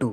2۔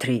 3۔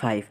5۔